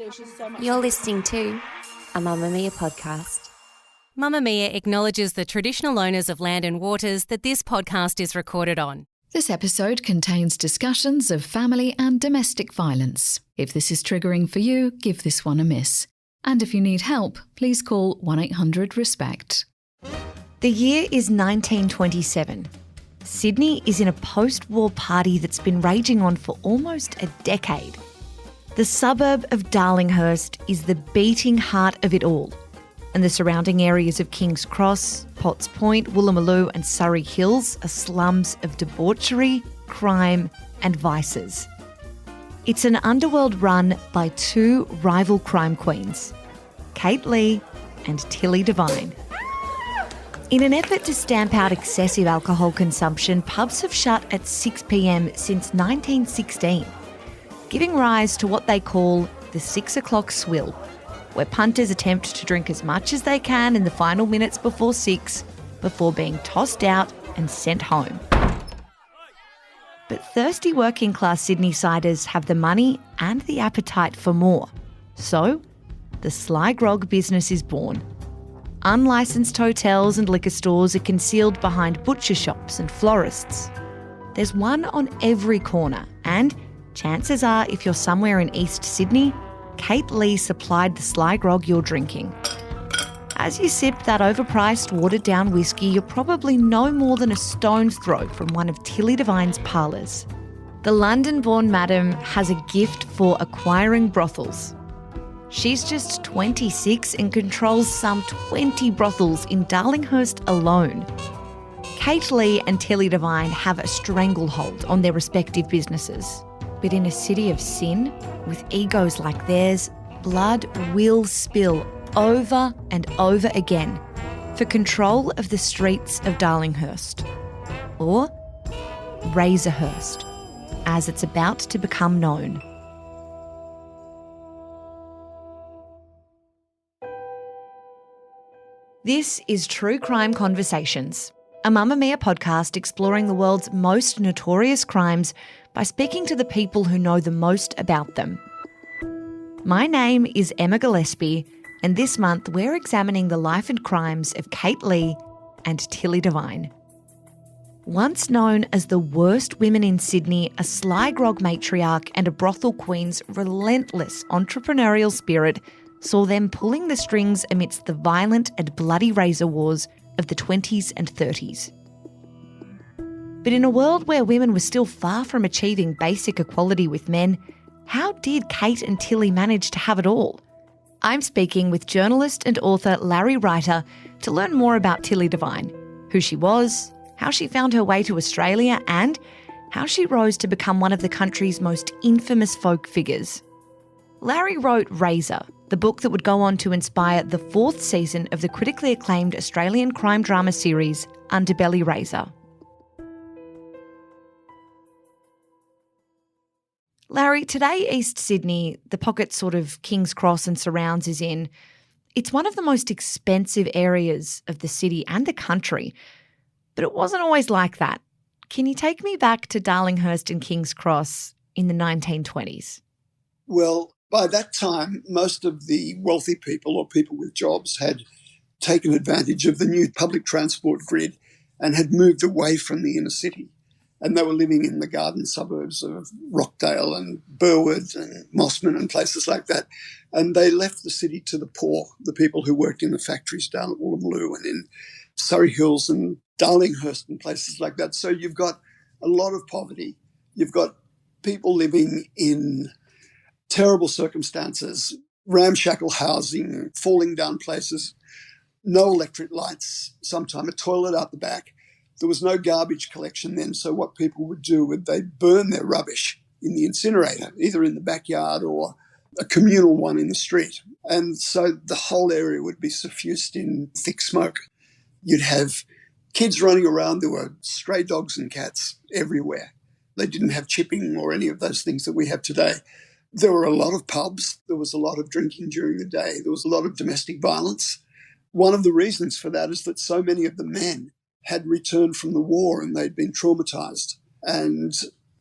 There's just so much. You're listening to a Mamma Mia podcast. Mamma Mia acknowledges the traditional owners of land and waters that this podcast is recorded on. This episode contains discussions of family and domestic violence. If this is triggering for you, give this one a miss. And if you need help, please call 1-800-RESPECT. The year is 1927. Sydney is in a post-war party that's been raging on for almost a decade. The suburb of Darlinghurst is the beating heart of it all, and the surrounding areas of King's Cross, Potts Point, Woolloomoloo and Surry Hills are slums of debauchery, crime and vices. It's an underworld run by two rival crime queens, Leigh and Tilly Devine. In an effort to stamp out excessive alcohol consumption, pubs have shut at 6 p.m. since 1916, giving rise to what they call the 6 o'clock swill, where punters attempt to drink as much as they can in the final minutes before 6 before being tossed out and sent home. But thirsty working class Sydney-siders have the money and the appetite for more. So, the sly grog business is born. Unlicensed hotels and liquor stores are concealed behind butcher shops and florists. There's one on every corner, and chances are if you're somewhere in East Sydney, Leigh supplied the sly grog you're drinking. As you sip that overpriced, watered-down whiskey, you're probably no more than a stone's throw from one of Tilly Divine's parlours. The London-born madam has a gift for acquiring brothels. She's just 26 and controls some 20 brothels in Darlinghurst alone. Leigh and Tilly Divine have a stranglehold on their respective businesses. But in a city of sin, with egos like theirs, blood will spill over and over again for control of the streets of Darlinghurst, or Razorhurst, as it's about to become known. This is True Crime Conversations, a Mamma Mia podcast exploring the world's most notorious crimes by speaking to the people who know the most about them. My name is Emma Gillespie, and this month we're examining the life and crimes of Leigh and Tilly Devine. Once known as the worst women in Sydney, a sly grog matriarch and a brothel queen's relentless entrepreneurial spirit saw them pulling the strings amidst the violent and bloody razor wars of the 20s and 30s. But in a world where women were still far from achieving basic equality with men, how did Kate and Tilly manage to have it all? I'm speaking with journalist and author Larry Writer to learn more about Tilly Devine, who she was, how she found her way to Australia, and how she rose to become one of the country's most infamous folk figures. Larry wrote Razor, the book that would go on to inspire the 4th season of the critically acclaimed Australian crime drama series Underbelly Razor. Larry, today East Sydney, the pocket sort of King's Cross and surrounds is in, it's one of the most expensive areas of the city and the country. But it wasn't always like that. Can you take me back to Darlinghurst and King's Cross in the 1920s? Well, by that time, most of the wealthy people or people with jobs had taken advantage of the new public transport grid and had moved away from the inner city. And they were living in the garden suburbs of Rockdale and Burwood and Mossman and places like that. And they left the city to the poor, the people who worked in the factories down at Woolloomoloo and in Surry Hills and Darlinghurst and places like that. So you've got a lot of poverty. You've got people living in terrible circumstances, ramshackle housing, falling down places, no electric lights, sometimes a toilet out the back. There was no garbage collection then, so what people would do would they burn their rubbish in the incinerator, either in the backyard or a communal one in the street. And so the whole area would be suffused in thick smoke. You'd have kids running around. There were stray dogs and cats everywhere. They didn't have chipping or any of those things that we have today. There were a lot of pubs. There was a lot of drinking during the day. There was a lot of domestic violence. One of the reasons for that is that so many of the men had returned from the war and they'd been traumatised. And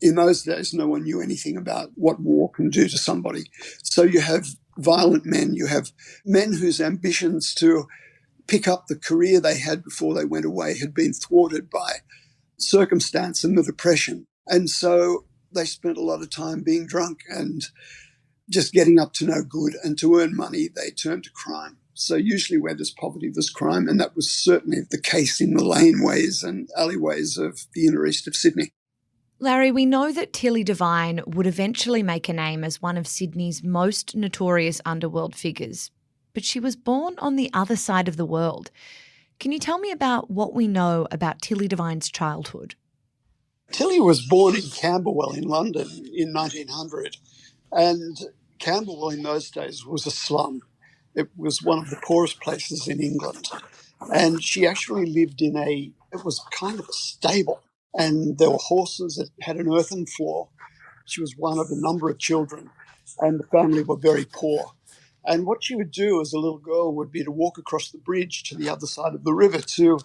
in those days, no one knew anything about what war can do to somebody. So you have violent men. You have men whose ambitions to pick up the career they had before they went away had been thwarted by circumstance and the depression. And so they spent a lot of time being drunk and just getting up to no good. And to earn money, they turned to crime. So usually where there's poverty, there's crime. And that was certainly the case in the laneways and alleyways of the inner east of Sydney. Larry, we know that Tilly Devine would eventually make a name as one of Sydney's most notorious underworld figures, but she was born on the other side of the world. Can you tell me about what we know about Tilly Devine's childhood? Tilly was born in Camberwell in London in 1900, and Camberwell in those days was a slum. It was one of the poorest places in England, and she actually lived in it was kind of a stable. And there were horses that had an earthen floor. She was one of a number of children, and the family were very poor. And what she would do as a little girl would be to walk across the bridge to the other side of the river to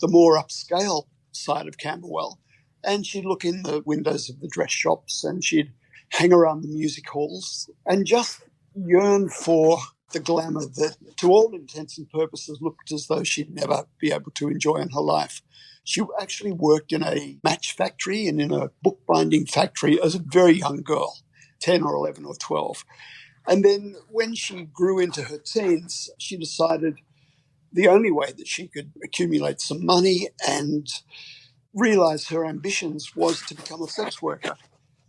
the more upscale side of Camberwell. And she'd look in the windows of the dress shops and she'd hang around the music halls and just yearn for the glamour that, to all intents and purposes, looked as though she'd never be able to enjoy in her life. She actually worked in a match factory and in a bookbinding factory as a very young girl, 10 or 11 or 12. And then when she grew into her teens, she decided the only way that she could accumulate some money and realize her ambitions was to become a sex worker,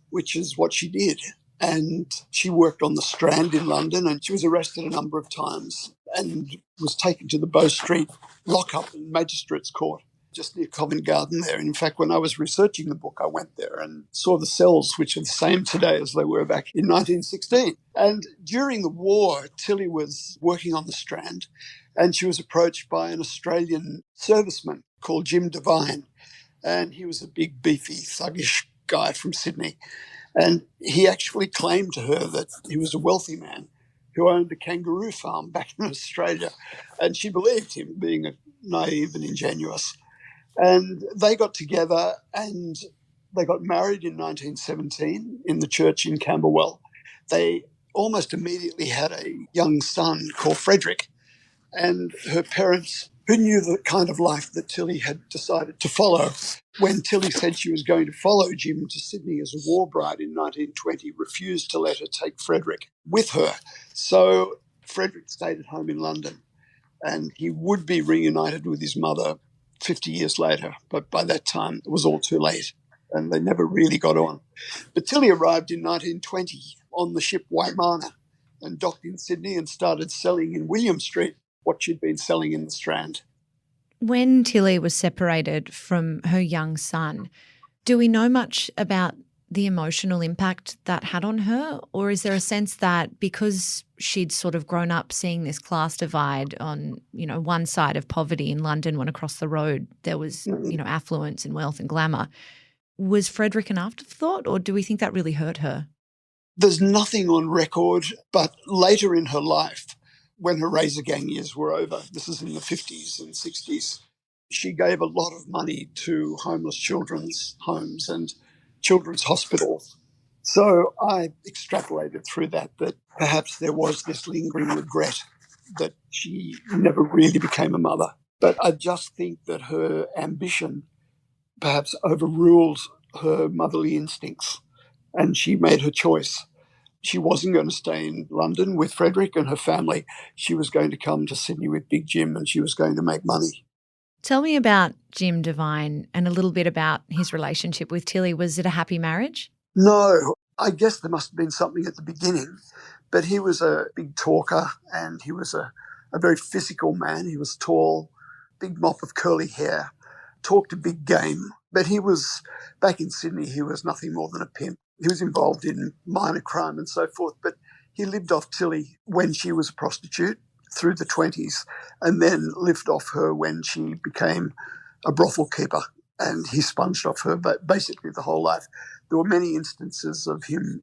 which is what she did. And she worked on the Strand in London, and she was arrested a number of times and was taken to the Bow Street lockup in Magistrates Court, just near Covent Garden there. And in fact, when I was researching the book, I went there and saw the cells, which are the same today as they were back in 1916. And during the war, Tilly was working on the Strand, and she was approached by an Australian serviceman called Jim Devine. And he was a big, beefy, thuggish guy from Sydney. And he actually claimed to her that he was a wealthy man who owned a kangaroo farm back in Australia. And she believed him, being naive and ingenuous. And they got together and they got married in 1917 in the church in Camberwell. They almost immediately had a young son called Frederick. And her parents, who knew the kind of life that Tilly had decided to follow, when Tilly said she was going to follow Jim to Sydney as a war bride in 1920, refused to let her take Frederick with her. So Frederick stayed at home in London, and he would be reunited with his mother 50 years later, but by that time it was all too late and they never really got on. But Tilly arrived in 1920 on the ship Waimana and docked in Sydney and started selling in William Street what she'd been selling in the Strand. When Tilly was separated from her young son, do we know much about the emotional impact that had on her? Or is there a sense that because she'd sort of grown up seeing this class divide on, one side of poverty in London when across the road there was, affluence and wealth and glamour, was Frederick an afterthought, or do we think that really hurt her? There's nothing on record, but later in her life, when her razor gang years were over, this is in the 50s and 60s, she gave a lot of money to homeless children's homes and children's hospitals. So I extrapolated through that perhaps there was this lingering regret that she never really became a mother. But I just think that her ambition perhaps overruled her motherly instincts, and she made her choice. She wasn't going to stay in London with Frederick and her family. She was going to come to Sydney with Big Jim, and she was going to make money. Tell me about Jim Devine and a little bit about his relationship with Tilly. Was it a happy marriage? No, I guess there must have been something at the beginning, but he was a big talker and he was a very physical man. He was tall, big mop of curly hair, talked a big game, but he was, back in Sydney, he was nothing more than a pimp. He was involved in minor crime and so forth, but he lived off Tilly when she was a prostitute through the 20s and then lived off her when she became a brothel keeper, and he sponged off her but basically the whole life. There were many instances of him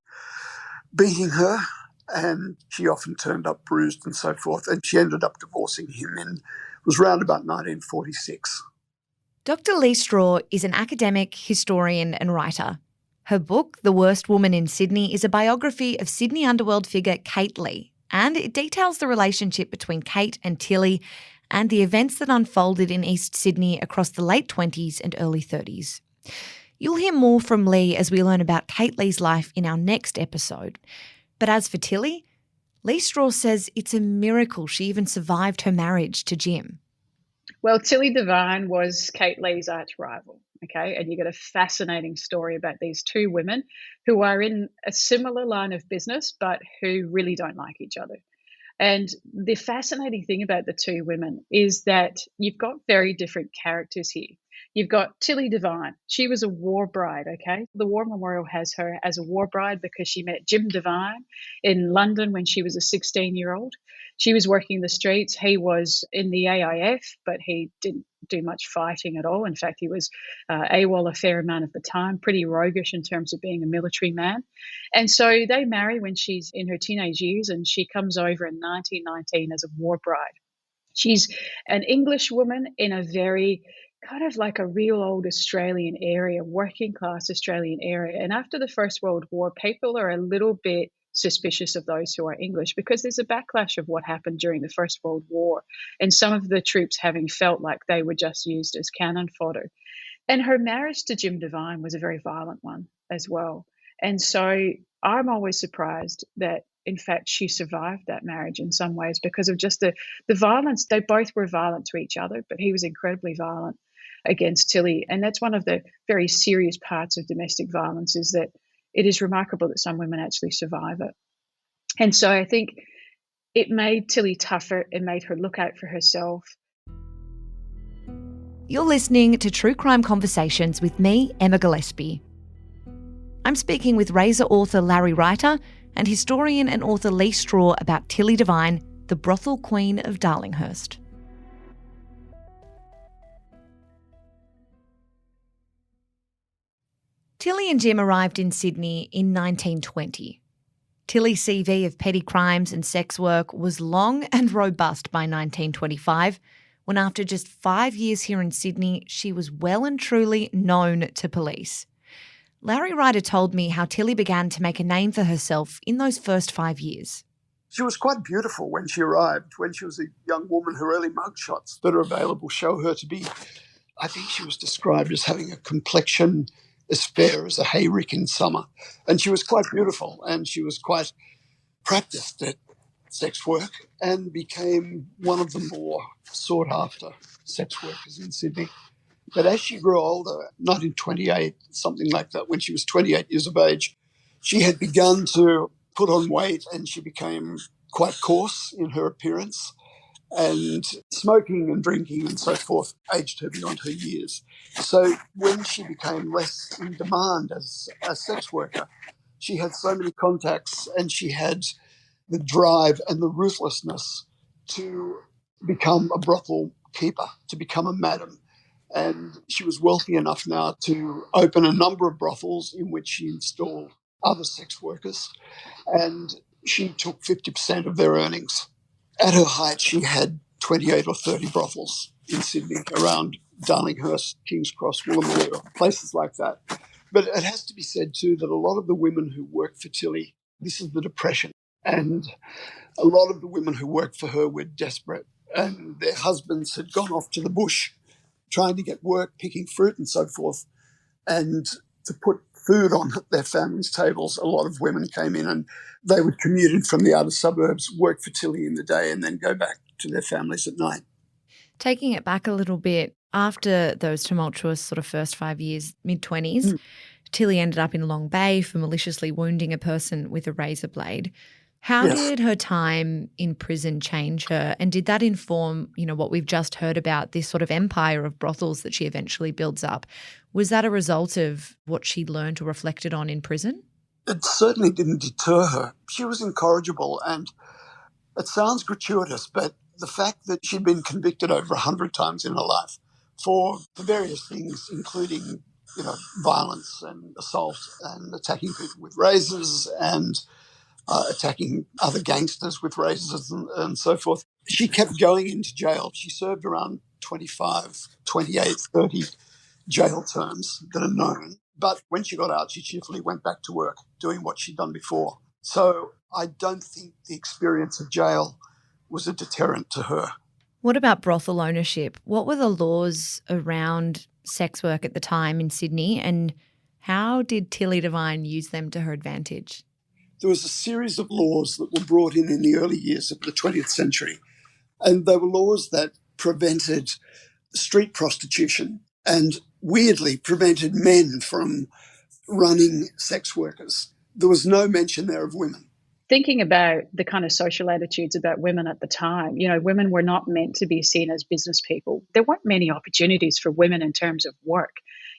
beating her, and she often turned up bruised and so forth, and she ended up divorcing him it was round about 1946. Dr. Leigh Straw is an academic, historian and writer. Her book, The Worst Woman in Sydney, is a biography of Sydney underworld figure Kate Leigh, And it details the relationship between Kate and Tilly and the events that unfolded in East Sydney across the late 20s and early 30s. You'll hear more from Leigh as we learn about Kate Leigh's life in our next episode. But as for Tilly, Leigh Straw says it's a miracle she even survived her marriage to Jim. Well, Tilly Devine was Kate Leigh's arch rival, okay? And you get a fascinating story about these two women who are in a similar line of business, but who really don't like each other. And the fascinating thing about the two women is that you've got very different characters here. You've got Tilly Devine. She was a war bride, okay? The War Memorial has her as a war bride because she met Jim Devine in London when she was a 16-year-old. She was working the streets. He was in the AIF, but he didn't do much fighting at all. In fact, he was AWOL a fair amount of the time, pretty roguish in terms of being a military man. And so they marry when she's in her teenage years, and she comes over in 1919 as a war bride. She's an English woman in a very kind of like a real old Australian area, working class Australian area. And after the First World War, people are a little bit suspicious of those who are English because there's a backlash of what happened during the First World War and some of the troops having felt like they were just used as cannon fodder. And her marriage to Jim Devine was a very violent one as well. And so I'm always surprised that, in fact, she survived that marriage in some ways because of just the violence. They both were violent to each other, but he was incredibly violent against Tilly. And that's one of the very serious parts of domestic violence, is that it is remarkable that some women actually survive it. And so I think it made Tilly tougher. It made her look out for herself. You're listening to True Crime Conversations with me, Emma Gillespie. I'm speaking with Razor author Larry Reiter and historian and author Leigh Straw about Tilly Devine, the brothel queen of Darlinghurst. Tilly and Jim arrived in Sydney in 1920. Tilly's CV of petty crimes and sex work was long and robust by 1925, when after just 5 years here in Sydney, she was well and truly known to police. Larry Reiter told me how Tilly began to make a name for herself in those first 5 years. She was quite beautiful when she arrived. When she was a young woman, her early mugshots that are available show her to be, I think she was described as having a complexion as fair as a hayrick in summer. And she was quite beautiful, and she was quite practiced at sex work and became one of the more sought-after sex workers in Sydney. But as she grew older, 1928, something like that, when she was 28 years of age, she had begun to put on weight and she became quite coarse in her appearance. And smoking and drinking and so forth aged her beyond her years. So when she became less in demand as a sex worker, she had so many contacts and she had the drive and the ruthlessness to become a brothel keeper, to become a madam. And she was wealthy enough now to open a number of brothels in which she installed other sex workers, and she took 50% of their earnings. At her height, she had 28 or 30 brothels in Sydney, around Darlinghurst, King's Cross, Woolloomoloo, places like that. But it has to be said, too, that a lot of the women who worked for Tilly, this is the Depression, and a lot of the women who worked for her were desperate, and their husbands had gone off to the bush trying to get work, picking fruit and so forth, and to put food on their families' tables. A lot of women came in and they would commute in from the outer suburbs, work for Tilly in the day and then go back to their families at night. Taking it back a little bit, after those tumultuous sort of first 5 years, mid-20s, Tilly ended up in Long Bay for maliciously wounding a person with a razor blade. How did her time in prison change her? And did that inform, what we've just heard about, this sort of empire of brothels that she eventually builds up? Was that a result of what she learned or reflected on in prison? It certainly didn't deter her. She was incorrigible, and it sounds gratuitous, but the fact that she'd been convicted over 100 times in her life for various things, including, violence and assault and attacking people with razors and attacking other gangsters with razors and so forth. She kept going into jail. She served around 25, 28, 30 jail terms that are known. But when she got out, she cheerfully went back to work, doing what she'd done before. So I don't think the experience of jail was a deterrent to her. What about brothel ownership? What were the laws around sex work at the time in Sydney, and how did Tilly Devine use them to her advantage? There was a series of laws that were brought in the early years of the 20th century, and they were laws that prevented street prostitution and weirdly prevented men from running sex workers. There was no mention there of women. Thinking about the kind of social attitudes about women at the time, women were not meant to be seen as business people. There weren't many opportunities for women in terms of work.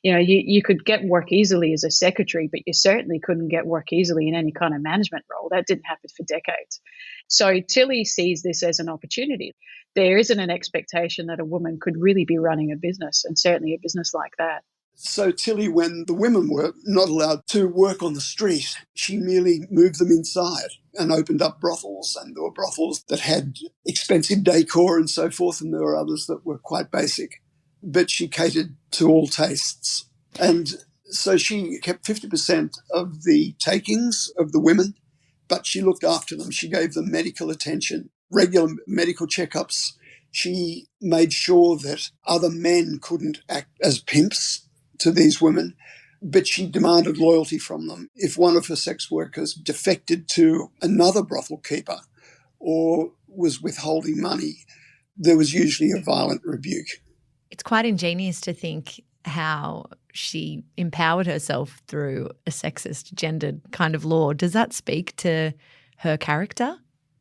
You could get work easily as a secretary, but you certainly couldn't get work easily in any kind of management role. That didn't happen for decades. So Tilly sees this as an opportunity. There isn't an expectation that a woman could really be running a business, and certainly a business like that. So Tilly, when the women were not allowed to work on the street, she merely moved them inside and opened up brothels. And there were brothels that had expensive decor and so forth, and there were others that were quite basic. But she catered to all tastes. And so she kept 50% of the takings of the women, but she looked after them. She gave them medical attention, regular medical checkups. She made sure that other men couldn't act as pimps to these women, but she demanded loyalty from them. If one of her sex workers defected to another brothel keeper or was withholding money, there was usually a violent rebuke. It's quite ingenious to think how she empowered herself through a sexist, gendered kind of law. Does that speak to her character?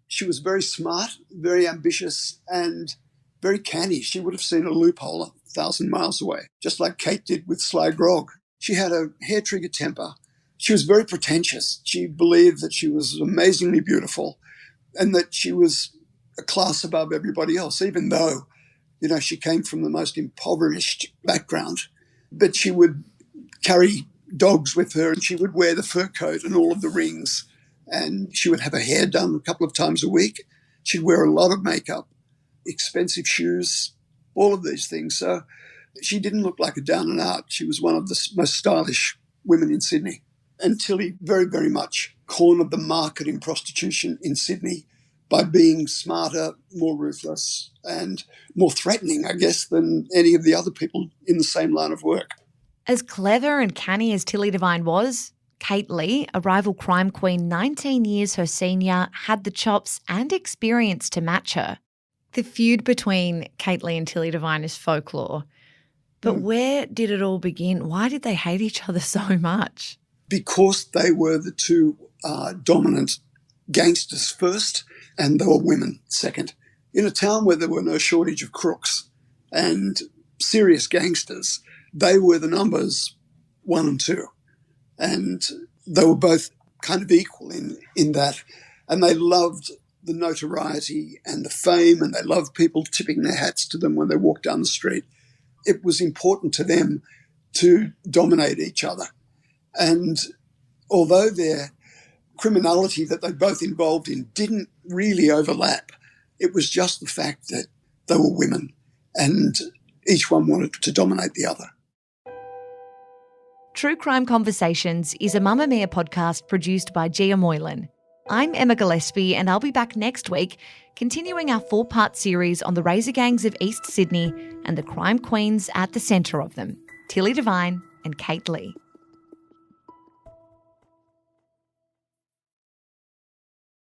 She was very smart, very ambitious, and very canny. She would have seen a loophole 1,000 miles away, just like Kate did with Sly Grog. She had a hair-trigger temper. She was very pretentious. She believed that she was amazingly beautiful and that she was a class above everybody else, even though, she came from the most impoverished background. But she would carry dogs with her and she would wear the fur coat and all of the rings, and she would have her hair done a couple of times a week. She'd wear a lot of makeup, expensive shoes, all of these things. So she didn't look like a down and out. She was one of the most stylish women in Sydney. And Tilly very, very much cornered the market in prostitution in Sydney by being smarter, more ruthless, and more threatening, I guess, than any of the other people in the same line of work. As clever and canny as Tilly Devine was, Kate Leigh, a rival crime queen 19 years her senior, had the chops and experience to match her. The feud between Kate Leigh and Tilly Devine is folklore. But where did it all begin? Why did they hate each other so much? Because they were the two dominant gangsters first, and they were women second. In a town where there were no shortage of crooks and serious gangsters, they were the numbers 1 and 2. And they were both kind of equal in that. And they loved the notoriety and the fame, and they loved people tipping their hats to them when they walked down the street. It was important to them to dominate each other. And although their criminality that they both involved in didn't really overlap, it was just the fact that they were women and each one wanted to dominate the other. True Crime Conversations is a Mamma Mia podcast produced by Gia Moylan. I'm Emma Gillespie, and I'll be back next week, continuing our 4-part series on the razor gangs of East Sydney and the crime queens at the centre of them, Tilly Devine and Kate Leigh.